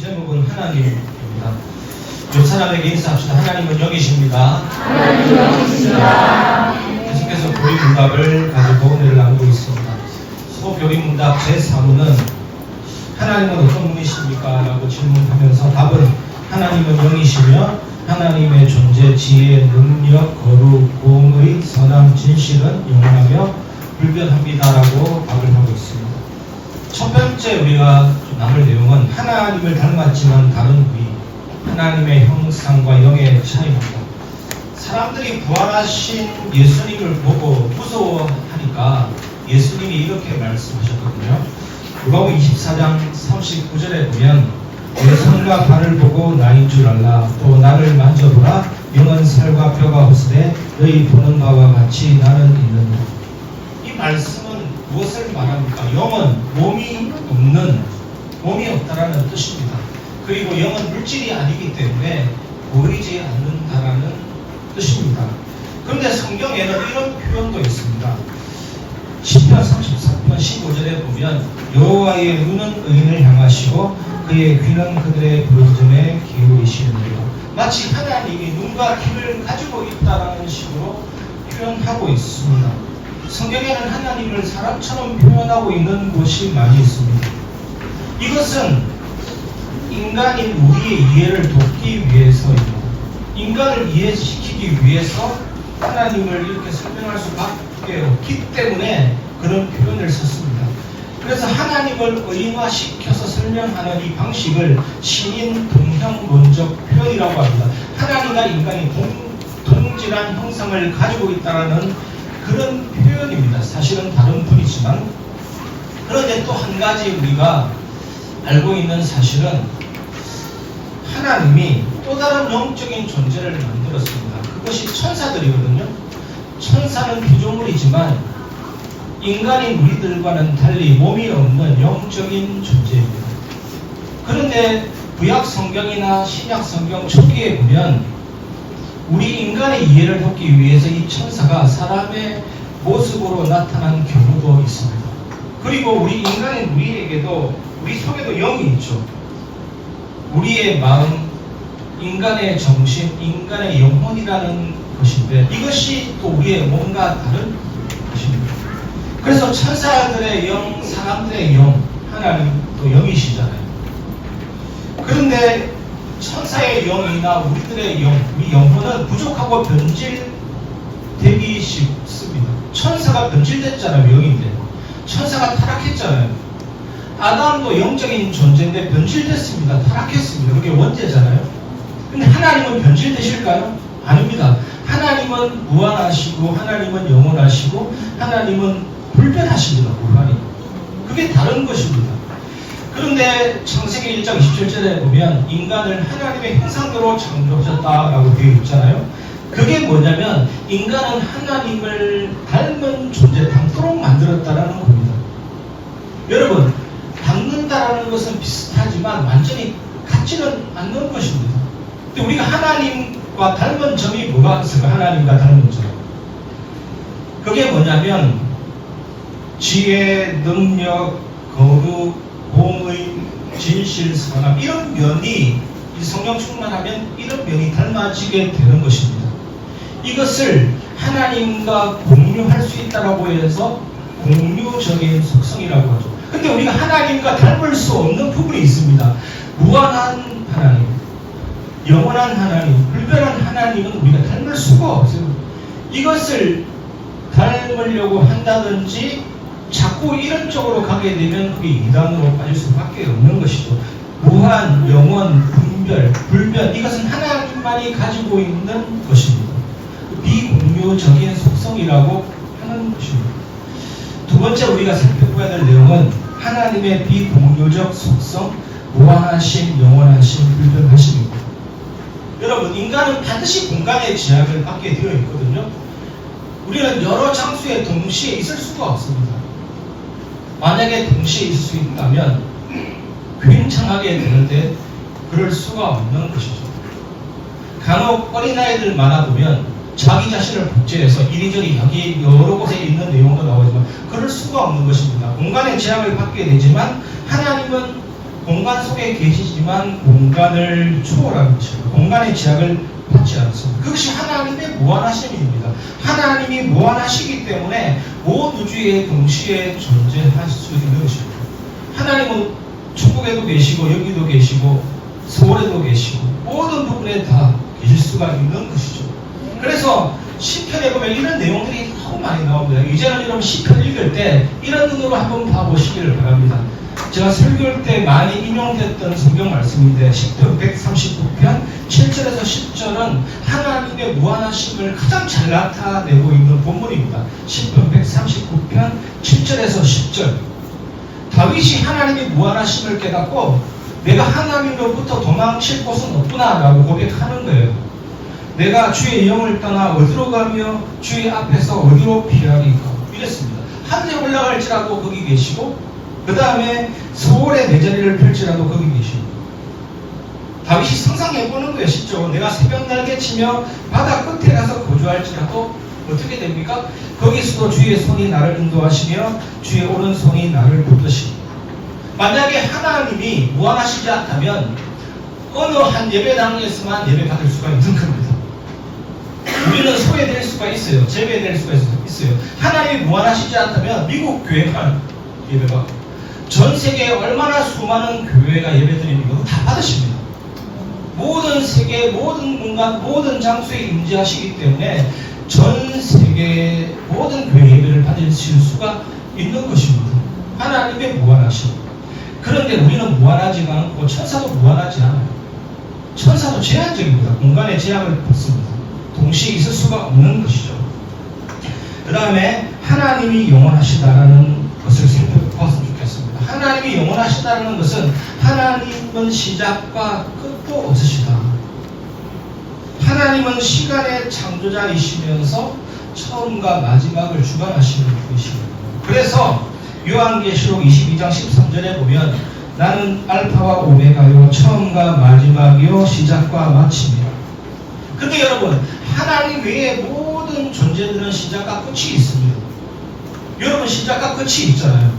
제목은 하나님입니다. 옆 사람에게 인사합시다. 하나님은 여기십니다. 하나님 여기십니다. 계속해서 교리문답을 가지고 오늘 나누고 있습니다. 수업 교리문답 제4부는 하나님은 어떤 분이십니까? 라고 질문하면서 답은 하나님은 영이시며 하나님의 존재, 지혜, 능력, 거룩, 공의, 선함, 진실은 영원하며 불변합니다. 라고 답을 하고 있습니다. 첫 번째 우리가 나눌 내용은 하나님을 닮았지만 다른 부위, 하나님의 형상과 영의 차이입니다. 사람들이 부활하신 예수님을 보고 무서워하니까 예수님이 이렇게 말씀하셨거든요. 누가복음 24장 39절에 보면 내 손과 발을 보고 나인 줄 알라. 또 나를 만져보라. 영은 살과 뼈가 허스되 너희 보는 바와 같이 나는 있느니라. 이 말씀은 무엇을 말합니까? 영은 몸이 없다라는 뜻입니다. 그리고 영은 물질이 아니기 때문에 보이지 않는다라는 뜻입니다. 그런데 성경에는 이런 표현도 있습니다. 시편 34편 15절에 보면 여호와의 눈은 의인을 향하시고 그의 귀는 그들의 부르짖음에 기울이시느니라. 마치 하나님이 눈과 귀를 가지고 있다라는 식으로 표현하고 있습니다. 성경에는 하나님을 사람처럼 표현하고 있는 곳이 많이 있습니다. 이것은 인간인 우리의 이해를 돕기 위해서입니다. 인간을 이해시키기 위해서 하나님을 이렇게 설명할 수밖에 없기 때문에 그런 표현을 썼습니다. 그래서 하나님을 의인화시켜서 설명하는 이 방식을 신인 동형론적 표현이라고 합니다. 하나님과 인간이 동질한 형상을 가지고 있다는 그런 표현입니다. 사실은 다른 분이지만, 그런데 또 한 가지 우리가 알고 있는 사실은 하나님이 또 다른 영적인 존재를 만들었습니다. 그것이 천사들이거든요. 천사는 피조물이지만 인간인 우리들과는 달리 몸이 없는 영적인 존재입니다. 그런데 구약 성경이나 신약 성경 초기에 보면 우리 인간의 이해를 돕기 위해서 이 천사가 사람의 모습으로 나타난 경우도 있습니다. 그리고 우리 인간인 우리 속에도 영이 있죠. 우리의 마음, 인간의 정신, 인간의 영혼이라는 것인데 이것이 또 우리의 몸과 다른 것입니다. 그래서 천사들의 영, 사람들의 영, 하나님도 영이시잖아요. 그런데 천사의 영이나 우리들의 영, 우리 영혼은 부족하고 변질되기 쉽습니다. 천사가 변질됐잖아요. 영인데 천사가 타락했잖아요. 아담도 영적인 존재인데 변질됐습니다. 타락했습니다. 그게 원죄잖아요. 근데 하나님은 변질되실까요? 아닙니다. 하나님은 무한하시고 하나님은 영원하시고 하나님은 불변하십니다. 무한히. 그게 다른 것입니다. 그런데 창세기 1장 27절에 보면 인간을 하나님의 형상대로 창조하셨다라고 되어 있잖아요. 그게 뭐냐면 인간은 하나님을 닮은 존재, 닮도록 만들었다라는 겁니다. 여러분, 닮는다라는 것은 비슷하지만 완전히 같지는 않는 것입니다. 근데 우리가 하나님과 닮은 점이 뭐가 있을까? 하나님과 닮은 점. 그게 뭐냐면 지혜, 능력, 거룩, 공의, 진실, 선함, 이런 면이 이 성령 충만하면 이런 면이 닮아지게 되는 것입니다. 이것을 하나님과 공유할 수 있다라고 해서 공유적인 속성이라고 하죠. 근데 우리가 하나님과 닮을 수 없는 부분이 있습니다. 무한한 하나님, 영원한 하나님, 불변한 하나님은 우리가 닮을 수가 없어요. 이것을 닮으려고 한다든지 자꾸 이런 쪽으로 가게 되면 그게 이단으로 빠질 수밖에 없는 것이죠. 무한, 영원, 분별, 불변, 이것은 하나님만이 가지고 있는 것입니다. 비공유적인 속성이라고 하는 것입니다. 두 번째 우리가 살펴봐야 될 내용은 하나님의 비공유적 속성, 무한하심, 영원하심, 불변하심입니다. 여러분, 인간은 반드시 공간의 제약을 받게 되어 있거든요. 우리는 여러 장소에 동시에 있을 수가 없습니다. 만약에 동시에 있을 수 있다면 굉장하게 되는데 그럴 수가 없는 것이죠. 간혹 어린아이들 만나보면 자기 자신을 복제해서 이리저리 여기 여러 곳에 있는 내용도 나오지만 그럴 수가 없는 것입니다. 공간의 제약을 받게 되지만 하나님은 공간 속에 계시지만 하지만 공간을 초월하는 것이죠. 공간의 제약을 받지 않습니다. 그것이 하나님의 무한하심입니다. 하나님이 무한하시기 때문에 온 우주에 동시에 존재할 수 있는 것입니다. 하나님은 천국에도 계시고 여기도 계시고 서울에도 계시고 모든 부분에 다 계실 수가 있는 것이죠. 그래서 시편에 보면 이런 내용들이 너무 많이 나옵니다. 이제는 여러분 시편 읽을 때 이런 눈으로 한번 봐보시기를 바랍니다. 제가 설교할 때 많이 인용됐던 성경 말씀인데 시편 139편 7절에서 10절은 하나님의 무한하심을 가장 잘 나타내고 있는 본문입니다. 시편 139편 7절에서 10절. 다윗이 하나님의 무한하심을 깨닫고 내가 하나님으로부터 도망칠 곳은 없구나 라고 고백하는 거예요. 내가 주의 영을 떠나 어디로 가며 주의 앞에서 어디로 피하리까 이랬습니다. 하늘에 올라갈지라도 거기 계시고 그 다음에 서울에 내 자리를 펼지라도 거기 계시고 다윗이 상상해보는 거예요. 실제로 내가 새벽 날개 치며 바다 끝에 가서 거주할지라도 어떻게 됩니까? 거기서도 주의 손이 나를 인도하시며 주의 오른손이 나를 붙드시고 만약에 하나님이 무한하시지 않다면 어느 한 예배당에서만 예배받을 수가 있는 겁니다. 우리는 소외될 수가 있어요. 제외될 수가 있어요. 하나님이 무한하시지 않다면 미국 교회만 예배받고 전 세계에 얼마나 수많은 교회가 예배드립니까? 그거 다 받으십니다. 모든 세계, 모든 공간, 모든 장소에 임재하시기 때문에 전 세계 모든 교회 예배를 받으실 수가 있는 것입니다. 하나님의 무한하심. 그런데 우리는 무한하지가 않고 천사도 무한하지 않아요. 천사도 제한적입니다. 공간의 제약을 받습니다. 동시에 있을 수가 없는 것이죠. 그 다음에 하나님이 영원하시다라는 것을 살펴보았으면 좋겠습니다. 하나님이 영원하시다라는 것은 하나님은 시작과 끝도 없으시다. 하나님은 시간의 창조자이시면서 처음과 마지막을 주관하시는 분이십니다. 그래서 요한계시록 22장 13절에 보면 나는 알파와 오메가요 처음과 마지막이요 시작과 마침이라. 근데 여러분 하나님 외에 모든 존재들은 시작과 끝이 있습니다. 여러분 시작과 끝이 있잖아요.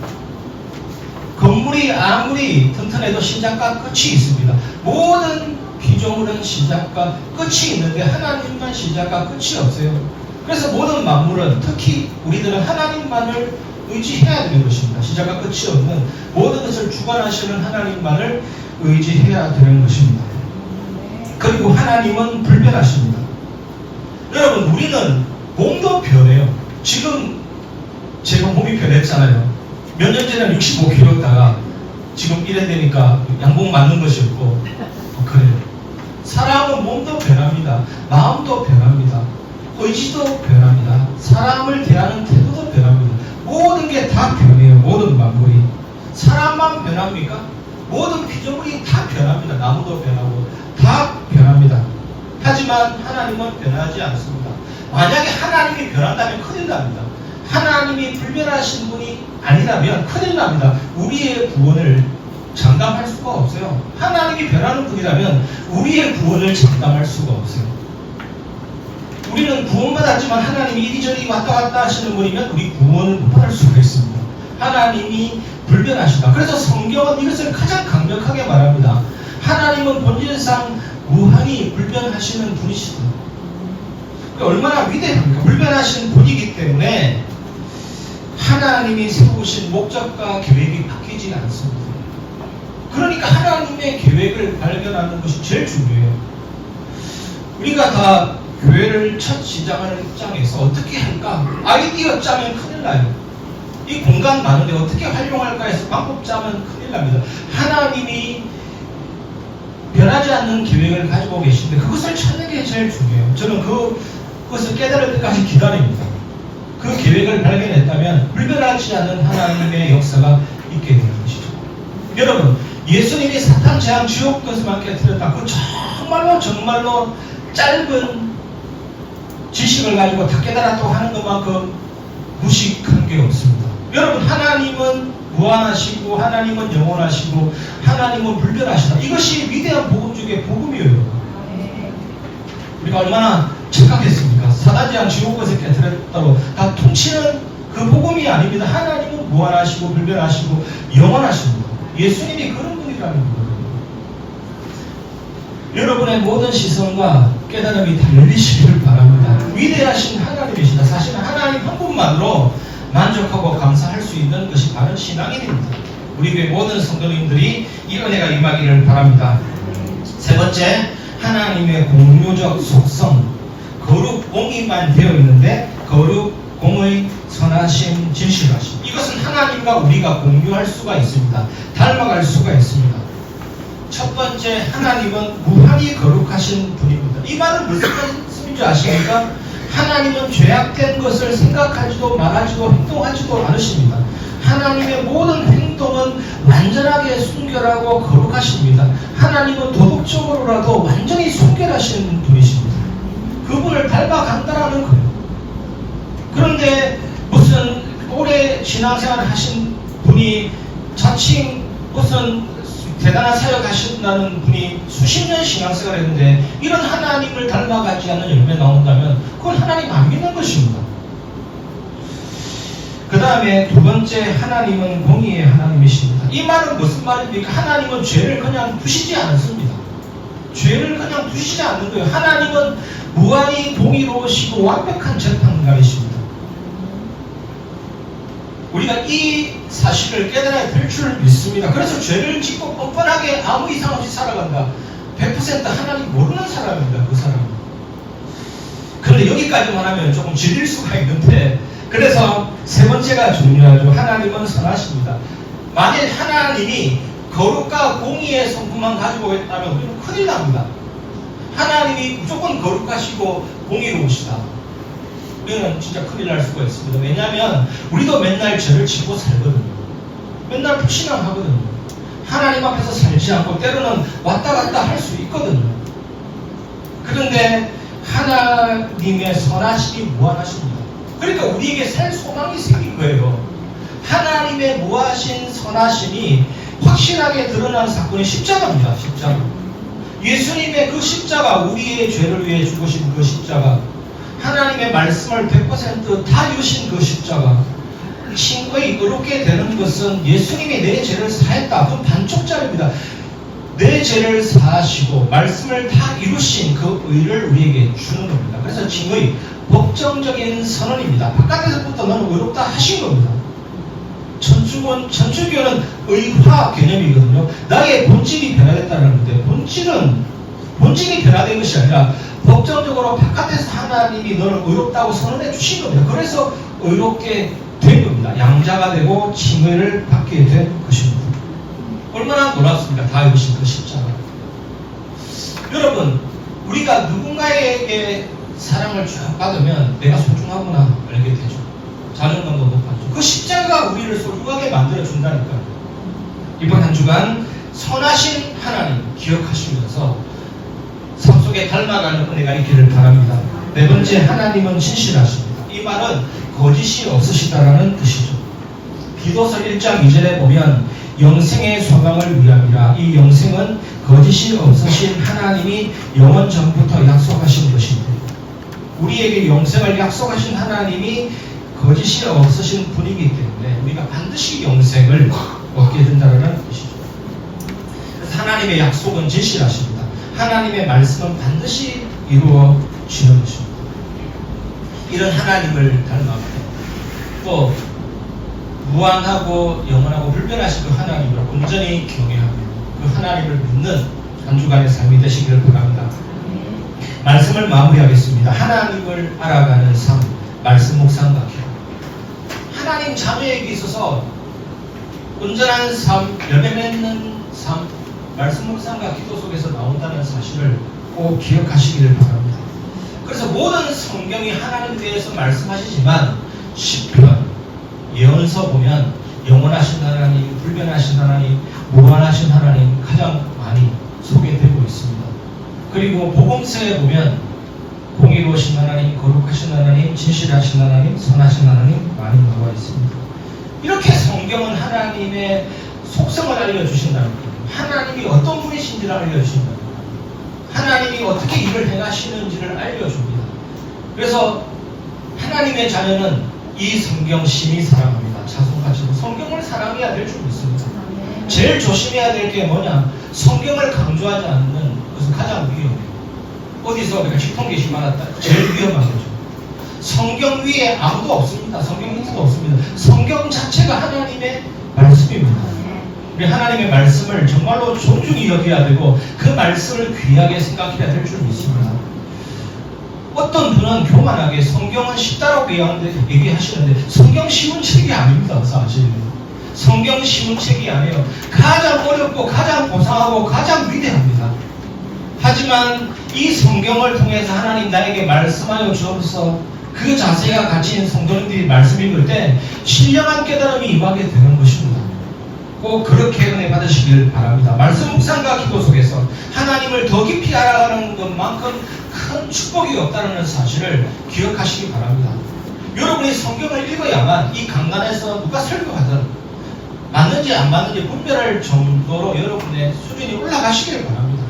건물이 아무리 튼튼해도 시작과 끝이 있습니다. 모든 피조물은 시작과 끝이 있는데 하나님만 시작과 끝이 없어요. 그래서 모든 만물은 특히 우리들은 하나님만을 의지해야 되는 것입니다. 시작과 끝이 없는 모든 것을 주관하시는 하나님만을 의지해야 되는 것입니다. 그리고 하나님은 불변하십니다. 여러분 우리는 몸도 변해요. 지금 제가 몸이 변했잖아요. 몇 년 전에 65kg였다가 지금 이래 되니까 양복 맞는 것이 없고 그래요. 사람은 몸도 변합니다. 마음도 변합니다. 의지도 변합니다. 사람을 대하는 태도도 변합니다. 모든 게 다 변해요. 모든 만물이. 사람만 변합니까? 모든 피조물이 다 변합니다. 나무도 변하고 다 변합니다. 하지만 하나님은 변하지 않습니다. 만약에 하나님이 변한다면 큰일 납니다. 하나님이 불변하신 분이 아니라면 큰일 납니다. 우리의 구원을 장담할 수가 없어요. 하나님이 변하는 분이라면 우리의 구원을 장담할 수가 없어요. 우리는 구원받았지만 하나님이 이리저리 왔다 갔다 하시는 분이면 우리 구원을 못 받을 수가 있습니다. 하나님이 불변하시다. 그래서 성경은 이것을 가장 강력하게 말합니다. 하나님은 본질상 무한히 불변하시는 분이시다. 얼마나 위대합니까? 불변하신 분이기 때문에 하나님이 세우신 목적과 계획이 바뀌지 않습니다. 그러니까 하나님의 계획을 발견하는 것이 제일 중요해요. 우리가 다 교회를 첫 시작하는 입장에서 어떻게 할까? 아이디어 짜면 큰일 나요. 이 공간 많은데 어떻게 활용할까 해서 방법 짜면 큰일 납니다. 하나님이 변하지 않는 계획을 가지고 계신데 그것을 찾는 게 제일 중요해요. 저는 그것을 깨달을 때까지 기다립니다. 그 계획을 발견했다면 불변하지 않는 하나님의 역사가 있게 되는 것이죠. 여러분 예수님이 사탄 재앙 지옥 것만 깨뜨렸다. 그 정말로 짧은 지식을 가지고 다 깨달았다고 하는 것만큼 무식한 게 없습니다. 여러분 하나님은 무한하시고 하나님은 영원하시고 하나님은 불변하시다. 이것이 위대한 복음 중에 복음이에요. 우리가 얼마나 착각했습니까? 사단 재앙 지옥 것을 깨뜨렸다고 다 통치는 그 복음이 아닙니다. 하나님은 무한하시고 불변하시고 영원하십니다. 예수님이 그런 분이라는 거예요. 여러분의 모든 시선과 깨달음이 다 열리시기를 바랍니다. 위대하신 하나님이시다. 사실 하나님 한 분만으로 만족하고 감사할 수 있는 것이 바른 신앙인입니다. 우리 교회 모든 성도님들이 이 은혜가 임하기를 바랍니다. 세 번째, 하나님의 공유적 속성, 거룩 공이만 되어 있는데 거룩 공의 선하심, 진실하심. 이것은 하나님과 우리가 공유할 수가 있습니다. 닮아갈 수가 있습니다. 첫 번째, 하나님은 무한히 거룩하신 분입니다. 이 말은 무슨 말씀인 줄 아십니까? 하나님은 죄악된 것을 생각하지도 말하지도 행동하지도 않으십니다. 하나님의 모든 행동은 완전하게 순결하고 거룩하십니다. 하나님은 도덕적으로라도 완전히 순결하신 분이십니다. 그분을 닮아간다라는 거예요. 그런데 무슨 오래 신앙생활을 하신 분이 자칭 무슨 대단한 사역 하신다는 분이 수십 년 신앙생활을 했는데 이런 하나님을 닮아가지 않는 열매 나온다면 그건 하나님 안 믿는 것입니다. 그 다음에 두 번째, 하나님은 공의의 하나님이십니다. 이 말은 무슨 말입니까? 하나님은 죄를 그냥 두시지 않습니다. 죄를 그냥 두시지 않는 거예요. 하나님은 무한히 공의로우시고 완벽한 재판관이십니다. 우리가 이 사실을 깨달아야 될 줄 믿습니다. 그래서 죄를 짓고 뻔뻔하게 아무 이상 없이 살아간다. 100% 하나님 모르는 사람입니다. 그 사람은. 그런데 여기까지만 하면 조금 질릴 수가 있는데, 그래서 세 번째가 중요하죠. 하나님은 선하십니다. 만일 하나님이 거룩과 공의의 성품만 가지고 있다면 우리는 큰일 납니다. 하나님이 무조건 거룩하시고 공의로우시다. 우리는 진짜 큰일 날 수가 있습니다. 왜냐하면 우리도 맨날 죄를 짓고 살거든요. 맨날 불신앙하거든요. 하나님 앞에서 살지 않고 때로는 왔다 갔다 할 수 있거든요. 그런데 하나님의 선하심이 무한하십니다. 그러니까 우리에게 살 소망이 생긴 거예요. 하나님의 무하신 선하심이 확실하게 드러난 사건이 십자가입니다. 십자가. 예수님의 그 십자가, 우리의 죄를 위해 죽으신 그 십자가, 하나님의 말씀을 100%다 이루신 그 십자가, 칭의 의롭게 되는 것은 예수님이 내 죄를 사했다. 그건 반쪽짜리입니다. 내 죄를 사하시고 말씀을 다 이루신 그 의를 우리에게 주는 겁니다. 그래서 칭의, 법정적인 선언입니다. 바깥에서부터 너는 의롭다 하신 겁니다. 천주교는 의화 개념이거든요. 나의 본질이 변화됐다는 건데, 본질이 변화된 것이 아니라 법정적으로 바깥에서 하나님이 너를 의롭다고 선언해 주신 겁니다. 그래서 의롭게 된 겁니다. 양자가 되고 칭의를 받게 된 것입니다. 얼마나 놀랍습니까? 다 이루신 그 십자가. 여러분, 우리가 누군가에게 사랑을 쭉 받으면 내가 소중하구나 알게 되죠. 자존감도 높아지죠. 그 십자가가 우리를 소중하게 만들어준다니까요. 이번 한 주간 선하신 하나님 기억하시면서 삶 속에 닮아가는 은혜가 있기를 바랍니다. 네 번째, 하나님은 진실하십니다. 이 말은 거짓이 없으시다라는 뜻이죠. 기도서 1장 2절에 보면 영생의 소망을 위함이라. 이 영생은 거짓이 없으신 하나님이 영원 전부터 약속하신 것인데, 우리에게 영생을 약속하신 하나님이 거짓이 없으신 분이기 때문에 우리가 반드시 영생을 얻게 된다는 뜻이죠. 그래서 하나님의 약속은 진실하십니다. 하나님의 말씀은 반드시 이루어지는 것입니다. 이런 하나님을 닮아가고 또 무한하고 영원하고 불변하신 그 하나님을 온전히 경외하며 그 하나님을 믿는 한 주간의 삶이 되시기를 바랍니다. 말씀을 마무리하겠습니다. 하나님을 알아가는 삶, 말씀 묵상과 기도. 하나님 자녀에게 있어서 온전한 삶, 열매 맺는 삶, 말씀 묵상과 기도 속에서 나온다는 사실을 꼭 기억하시기를 바랍니다. 그래서 모든 성경이 하나님에 대해서 말씀하시지만 시편, 예언서 보면 영원하신 하나님, 불변하신 하나님, 무한하신 하나님 가장 많이 소개되고 있습니다. 그리고 복음서에 보면 공의로우신 하나님, 거룩하신 하나님, 진실하신 하나님, 선하신 하나님 많이 나와 있습니다. 이렇게 성경은 하나님의 속성을 알려주신다는 거예요. 하나님이 어떤 분이신지를 알려주신다는 거예요. 하나님이 어떻게 일을 행하시는지를 알려줍니다. 그래서 하나님의 자녀는 이 성경 심히 사랑합니다. 자손같이 성경을 사랑해야 될 줄 믿습니다. 제일 조심해야 될 게 뭐냐? 성경을 강조하지 않는 그것은 가장 위험해요. 어디서 우리가 식통계시 많았다. 제일 위험한 거죠. 성경 위에 아무도 없습니다. 성경 밑에도 없습니다. 성경 자체가 하나님의 말씀입니다. 우리 하나님의 말씀을 정말로 존중히 여겨야 되고 그 말씀을 귀하게 생각해야 될 줄 믿습니다. 어떤 분은 교만하게 성경은 쉽다라고 얘기하시는데 성경 쉬운 책이 아닙니다. 사실 성경 쉬운 책이 아니에요. 가장 어렵고 가장 고상하고 가장 위대합니다. 하지만 이 성경을 통해서 하나님 나에게 말씀하여 주옵소서 그 자세가 갇힌 성도님들이 말씀 읽을 때 신령한 깨달음이 임하게 되는 것입니다. 꼭 그렇게 은혜 받으시길 바랍니다. 말씀 묵상과 기도 속에서 하나님을 더 깊이 알아가는 것만큼 큰 축복이 없다는 사실을 기억하시기 바랍니다. 여러분이 성경을 읽어야만 이 강단에서 누가 설교하든 맞는지 안 맞는지 분별할 정도로 여러분의 수준이 올라가시길 바랍니다.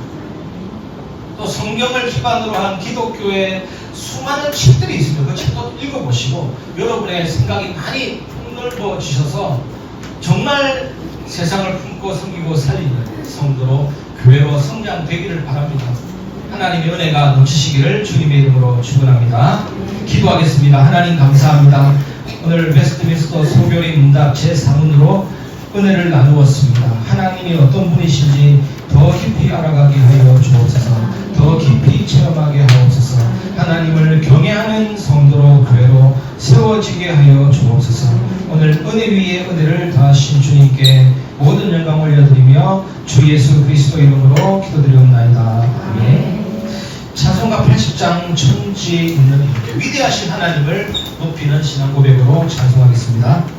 또 성경을 기반으로 한 기독교의 수많은 책들이 있습니다. 그 책도 읽어보시고 여러분의 생각이 많이 넓어지셔서 정말 세상을 품고 섬기고 살리는 성도로 교회로 성장되기를 바랍니다. 하나님의 은혜가 넘치시기를 주님의 이름으로 축원합니다. 기도하겠습니다. 하나님 감사합니다. 오늘 웨스트민스터 소교리 문답 제3문으로 은혜를 나누었습니다. 하나님이 어떤 분이신지 더 깊이 알아가게 하여 주옵소서. 더 깊이 체험하게 하옵소서. 하나님을 경외하는 성도로 교회로 세워지게 하여 주옵소서. 오늘 은혜 위에 은혜를 더하신 주님께 모든 영광 올려드리며 주 예수 그리스도 이름으로 기도드리옵나이다. 아멘. 찬송가 80장 천지 있는 위대하신 하나님을 높이는 신앙 고백으로 찬송하겠습니다.